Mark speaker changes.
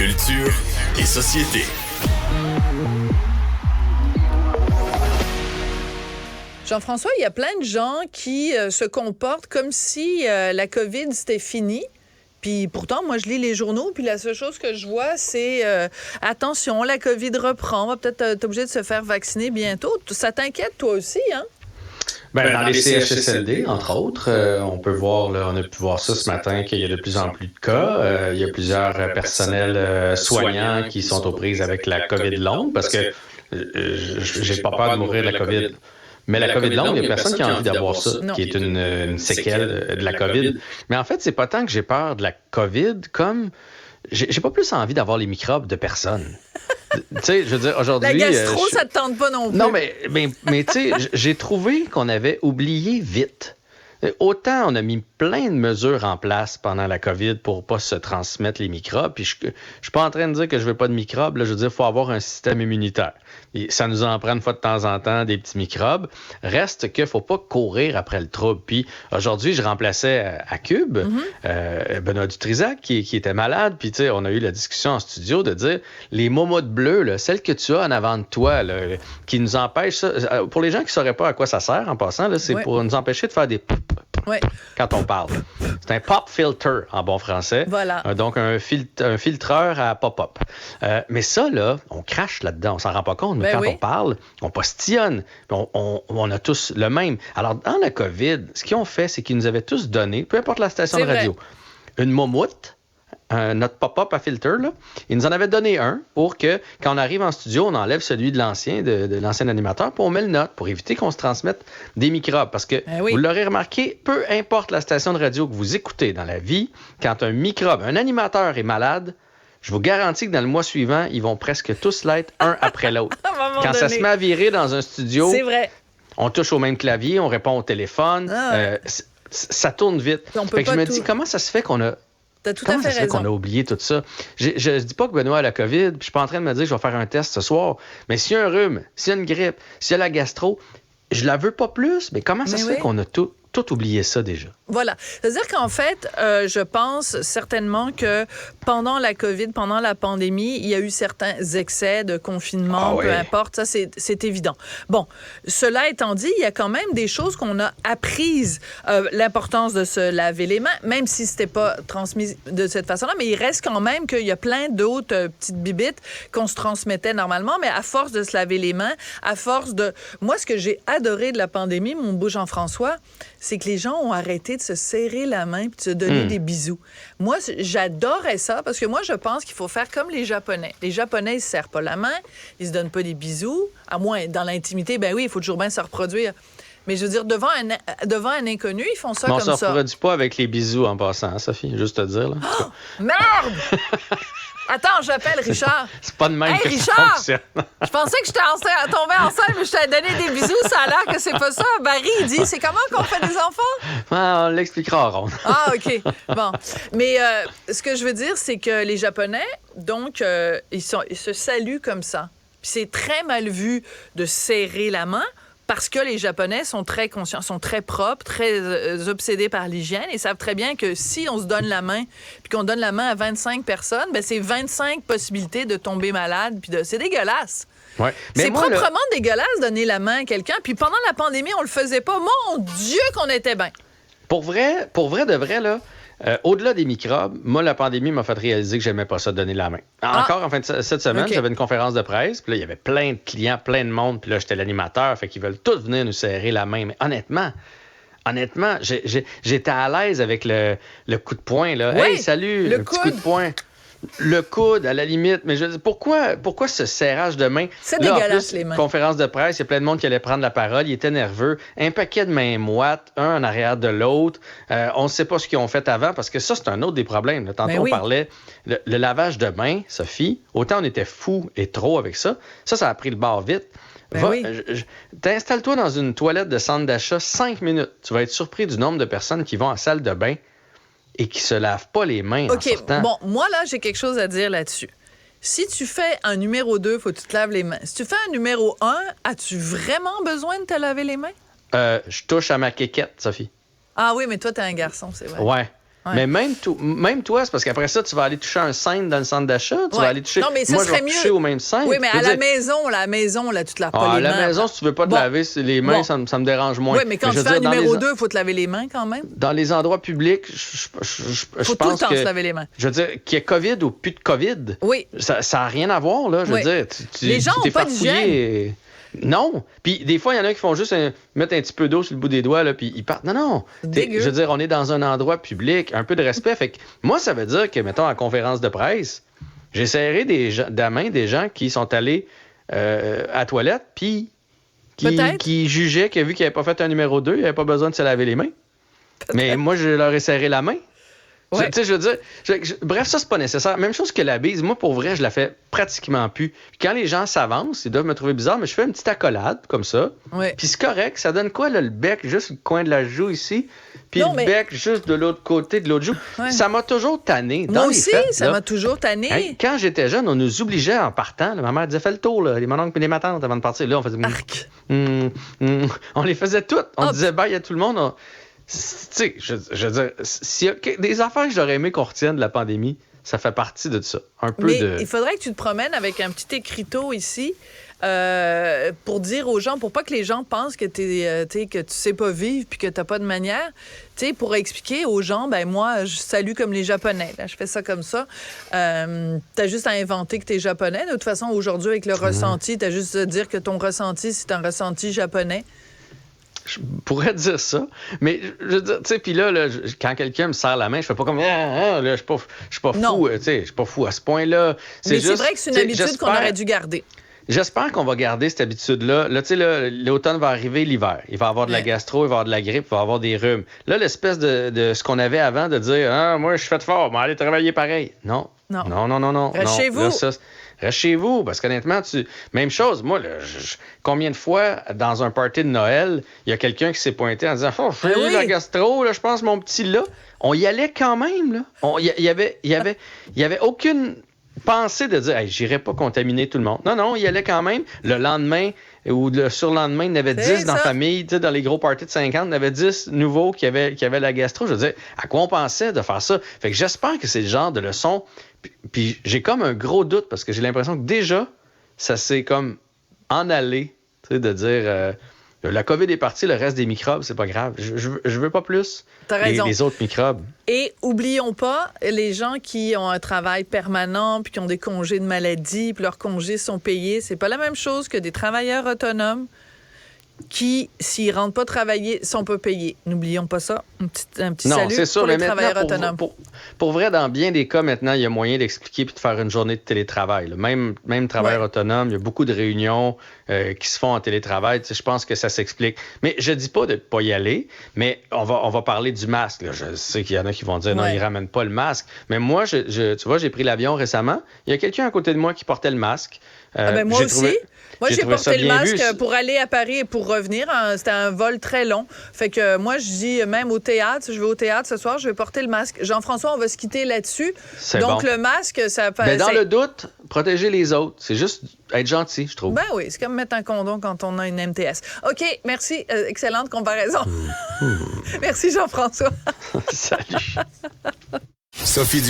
Speaker 1: Culture et société.
Speaker 2: Jean-François, il y a plein de gens qui se comportent comme si la COVID, c'était fini. Puis pourtant, moi, je lis les journaux, puis la seule chose que je vois, c'est attention, la COVID reprend, on va peut-être être obligé de se faire vacciner bientôt. Ça t'inquiète, toi aussi, hein?
Speaker 3: Dans les CHSLD, entre autres, on a pu voir ça ce matin, qu'il y a de plus en plus de cas. Il y a plusieurs personnels soignants qui sont aux prises avec la COVID longue, parce que j'ai pas peur de mourir de la COVID. Mais la COVID longue, il n'y a personne qui a envie d'avoir ça, qui est une séquelle de la COVID. Mais en fait, c'est pas tant que j'ai peur de la COVID, comme j'ai pas plus envie d'avoir les microbes de personne. Tu sais, je veux dire, aujourd'hui...
Speaker 2: La gastro, ça te tente pas non plus.
Speaker 3: Non, mais tu sais, j'ai trouvé qu'on avait oublié vite. Autant on a mis plein de mesures en place pendant la COVID pour pas se transmettre les microbes. Puis je suis pas en train de dire que je veux pas de microbes. Là, je veux dire, il faut avoir un système immunitaire. Et ça nous en prend une fois de temps en temps des petits microbes. Reste qu'il faut pas courir après le trouble. Puis aujourd'hui, je remplaçais à Cube Benoît Dutrisac qui était malade. Puis tu sais, on a eu la discussion en studio de dire les momottes bleues, là, celles que tu as en avant de toi, là, qui nous empêchent ça. Pour les gens qui sauraient pas à quoi ça sert en passant, là, c'est pour nous empêcher de faire des quand on parle. C'est un pop filter en bon français.
Speaker 2: Voilà.
Speaker 3: Donc, un filtreur à pop-up. Mais ça, là, on crache là-dedans. On s'en rend pas compte. Mais quand on parle, on postillonne. On a tous le même. Alors, dans la COVID, ce qu'ils ont fait, c'est qu'ils nous avaient tous donné, peu importe la station de radio, une momoute, notre pop-up à filter, là, ils nous en avaient donné un pour que, quand on arrive en studio, on enlève celui de l'ancien animateur, puis on met le nôtre pour éviter qu'on se transmette des microbes. Parce que, vous l'aurez remarqué, peu importe la station de radio que vous écoutez dans la vie, quand un animateur est malade, je vous garantis que dans le mois suivant, ils vont presque tous l'être un après l'autre. Quand ça se met à virer dans un studio,
Speaker 2: c'est vrai.
Speaker 3: On touche au même clavier, on répond au téléphone, ça tourne vite. Fait que je me dis, comment ça se fait qu'on a... Comment ça se fait qu'on a oublié tout ça? Je dis pas que Benoît a la COVID, puis je suis pas en train de me dire que je vais faire un test ce soir. Mais s'il y a un rhume, s'il y a une grippe, s'il y a la gastro, je la veux pas plus. Mais comment ça se fait qu'on a tout oublié ça déjà?
Speaker 2: Voilà. C'est-à-dire qu'en fait, je pense certainement que pendant la COVID, pendant la pandémie, il y a eu certains excès de confinement, peu importe, ça c'est évident. Bon, cela étant dit, il y a quand même des choses qu'on a apprises. L'importance de se laver les mains, même si c'était pas transmis de cette façon-là, mais il reste quand même qu'il y a plein d'autres petites bibites qu'on se transmettait normalement, mais à force de se laver les mains, à force de... Moi, ce que j'ai adoré de la pandémie, mon beau Jean-François, c'est que les gens ont arrêté de se serrer la main puis de se donner des bisous. Moi, j'adorais ça parce que moi, je pense qu'il faut faire comme les Japonais. Les Japonais, ils se serrent pas la main, ils se donnent pas des bisous, à moins dans l'intimité, ben oui, il faut toujours bien se reproduire. Mais je veux dire, devant un inconnu, ils font ça comme ça.
Speaker 3: On se reproduit pas avec les bisous en passant, hein, Sophie, juste te dire. Là.
Speaker 2: Oh, merde! Attends, j'appelle Richard.
Speaker 3: C'est pas de même que
Speaker 2: Richard,
Speaker 3: ça fonctionne.
Speaker 2: Je pensais que j'étais tombée enceinte, mais je t'ai donné des bisous. Ça a l'air que c'est pas ça. Barry, il dit, c'est comment qu'on fait des enfants?
Speaker 3: On l'expliquera, Ron.
Speaker 2: Ah, OK. Bon. Mais ce que je veux dire, c'est que les Japonais, donc, ils se saluent comme ça. Puis c'est très mal vu de serrer la main. Parce que les Japonais sont très conscients, sont très propres, très obsédés par l'hygiène et savent très bien que si on se donne la main puis qu'on donne la main à 25 personnes, ben c'est 25 possibilités de tomber malade. Puis c'est dégueulasse.
Speaker 3: Ouais.
Speaker 2: C'est proprement dégueulasse donner la main à quelqu'un. Puis pendant la pandémie, on le faisait pas. Mon Dieu qu'on était bien.
Speaker 3: Pour vrai de vrai, là, au-delà des microbes, moi, la pandémie m'a fait réaliser que j'aimais pas ça donner la main. Encore en fin de cette semaine, j'avais une conférence de presse, puis là, il y avait plein de clients, plein de monde, puis là, j'étais l'animateur, fait qu'ils veulent tous venir nous serrer la main. Mais honnêtement, j'étais à l'aise avec le coup de poing, là.
Speaker 2: Oui,
Speaker 3: hey, salut, le petit coup de poing. Le coude, à la limite. Mais je dis, pourquoi ce serrage de main?
Speaker 2: C'est
Speaker 3: là,
Speaker 2: dégueulasse,
Speaker 3: en plus,
Speaker 2: les mains.
Speaker 3: Conférence de presse, il y a plein de monde qui allait prendre la parole. Il était nerveux. Un paquet de mains moites, un en arrière de l'autre. On ne sait pas ce qu'ils ont fait avant, parce que ça, c'est un autre des problèmes. Là. Tantôt, on parlait le lavage de mains, Sophie. Autant on était fous et trop avec ça. Ça a pris le bord vite. T'installes-toi dans une toilette de centre d'achat 5 minutes. Tu vas être surpris du nombre de personnes qui vont à la salle de bain et qui se lavent pas les mains en sortant.
Speaker 2: Bon, moi, là, j'ai quelque chose à dire là-dessus. Si tu fais un numéro 2, faut que tu te laves les mains. Si tu fais un numéro 1, as-tu vraiment besoin de te laver les mains?
Speaker 3: Je touche à ma quéquette, Sophie.
Speaker 2: Ah oui, mais toi, t'es un garçon, c'est vrai.
Speaker 3: Ouais. Mais même toi, c'est parce qu'après ça, tu vas aller toucher un scène dans le centre d'achat. Tu vas aller toucher.
Speaker 2: Non, mais ça
Speaker 3: moi,
Speaker 2: serait
Speaker 3: je vais
Speaker 2: mieux.
Speaker 3: toucher au même scène.
Speaker 2: Oui, mais à la maison, là, tu te laves pas les mains.
Speaker 3: À la maison, si tu veux pas te laver les mains, ça me dérange moins.
Speaker 2: Oui, mais quand tu fais un numéro 2, il faut te laver les mains quand même.
Speaker 3: Dans les endroits publics, je
Speaker 2: faut
Speaker 3: pense
Speaker 2: tout le temps
Speaker 3: que,
Speaker 2: se laver les mains.
Speaker 3: Je veux dire, qu'il y ait COVID ou plus de COVID, ça n'a rien à voir, là. Je veux dire,
Speaker 2: les gens n'ont pas d'hygiène.
Speaker 3: Non. Puis des fois, il y en a qui font juste mettre un petit peu d'eau sur le bout des doigts, là, puis ils partent. Non. Je veux dire, on est dans un endroit public, un peu de respect. Fait que moi, ça veut dire que, mettons, en conférence de presse, j'ai serré de la main des gens qui sont allés à la toilette, puis qui jugeaient que vu qu'ils n'avaient pas fait un numéro 2, ils n'avaient pas besoin de se laver les mains. Mais moi, je leur ai serré la main. Ouais. Je veux dire, bref, ça, c'est pas nécessaire. Même chose que la bise. Moi, pour vrai, je la fais pratiquement plus. Puis quand les gens s'avancent, ils doivent me trouver bizarre, mais je fais une petite accolade, comme ça. Ouais. Puis c'est correct. Ça donne quoi, là, le bec, juste le coin de la joue ici, puis bec juste de l'autre côté, de l'autre joue. Ouais. Ça m'a toujours tanné.
Speaker 2: Moi aussi, ça m'a toujours tanné.
Speaker 3: Hey, quand j'étais jeune, on nous obligeait en partant. Là, ma mère disait, fais le tour, là, les mononcles et les matantes avant de partir. Là, on faisait... on les faisait toutes. On disait bye à tout le monde. Tu sais, je veux dire, s'il y a des affaires que j'aurais aimé qu'on retienne de la pandémie, ça fait partie de ça.
Speaker 2: Mais il faudrait que tu te promènes avec un petit écriteau ici pour dire aux gens, pour pas que les gens pensent que que tu sais pas vivre puis que t'as pas de manière, pour expliquer aux gens, ben moi, je salue comme les Japonais. Là, je fais ça comme ça. T'as juste à inventer que t'es japonais. De toute façon, aujourd'hui, avec le ressenti, t'as juste à dire que ton ressenti, c'est un ressenti japonais.
Speaker 3: Je pourrais dire ça, mais je veux dire, tu sais, puis là, quand quelqu'un me serre la main, je fais pas comme, là, je suis pas fou, tu sais, je suis pas fou à ce point-là.
Speaker 2: Mais c'est vrai que c'est une habitude qu'on aurait dû garder.
Speaker 3: J'espère qu'on va garder cette habitude-là. Là, tu sais, l'automne va arriver, l'hiver. Il va y avoir de la gastro, il va y avoir de la grippe, il va y avoir des rhumes. Là, l'espèce de ce qu'on avait avant de dire, moi, je suis fait fort, mais allez travailler pareil. Non.
Speaker 2: Reste chez vous.
Speaker 3: Reste chez vous, parce qu'honnêtement, même chose, moi, là, combien de fois, dans un party de Noël, il y a quelqu'un qui s'est pointé en disant « Oh, j'ai eu la gastro, là, je pense, mon petit là. » On y allait quand même, là. Il y avait aucune pensée de dire hey, « j'irai pas contaminer tout le monde. » Non, on y allait quand même. Le lendemain ou le surlendemain, il y en avait 10 dans la famille, dans les gros parties de 50, il y en avait 10 nouveaux qui avaient la gastro. Je veux dire, à quoi on pensait de faire ça? Fait que j'espère que c'est le genre de leçon. Puis j'ai comme un gros doute parce que j'ai l'impression que déjà, ça s'est comme en allé, de dire la COVID est partie, le reste des microbes, c'est pas grave. Je veux pas plus.
Speaker 2: T'as raison.
Speaker 3: Les autres microbes.
Speaker 2: Et oublions pas, les gens qui ont un travail permanent puis qui ont des congés de maladie puis leurs congés sont payés, c'est pas la même chose que des travailleurs autonomes qui, s'ils rentrent pas travailler, sont pas payés. N'oublions pas ça. Un petit salut
Speaker 3: c'est sûr,
Speaker 2: pour les travailleurs autonomes.
Speaker 3: Pour vrai, dans bien des cas, maintenant, il y a moyen d'expliquer puis de faire une journée de télétravail. Là. Même travailleurs autonomes, il y a beaucoup de réunions qui se font en télétravail. Je pense que ça s'explique. Mais je dis pas de ne pas y aller, mais on va parler du masque. Là. Je sais qu'il y en a qui vont dire non, ils ramènent pas le masque. Mais moi, tu vois, j'ai pris l'avion récemment. Il y a quelqu'un à côté de moi qui portait le masque.
Speaker 2: Moi aussi. Moi, j'ai porté le masque pour aller à Paris et pour revenir. C'était un vol très long. Fait que moi, je dis, même au théâtre, je vais au théâtre ce soir, je vais porter le masque. Jean-François, on va se quitter là-dessus. Donc, le masque, ça...
Speaker 3: Mais dans le doute, protéger les autres. C'est juste être gentil, je trouve.
Speaker 2: Ben oui, c'est comme mettre un condom quand on a une MTS. OK, merci. Excellente comparaison. Merci, Jean-François.
Speaker 3: Salut.
Speaker 1: Sophie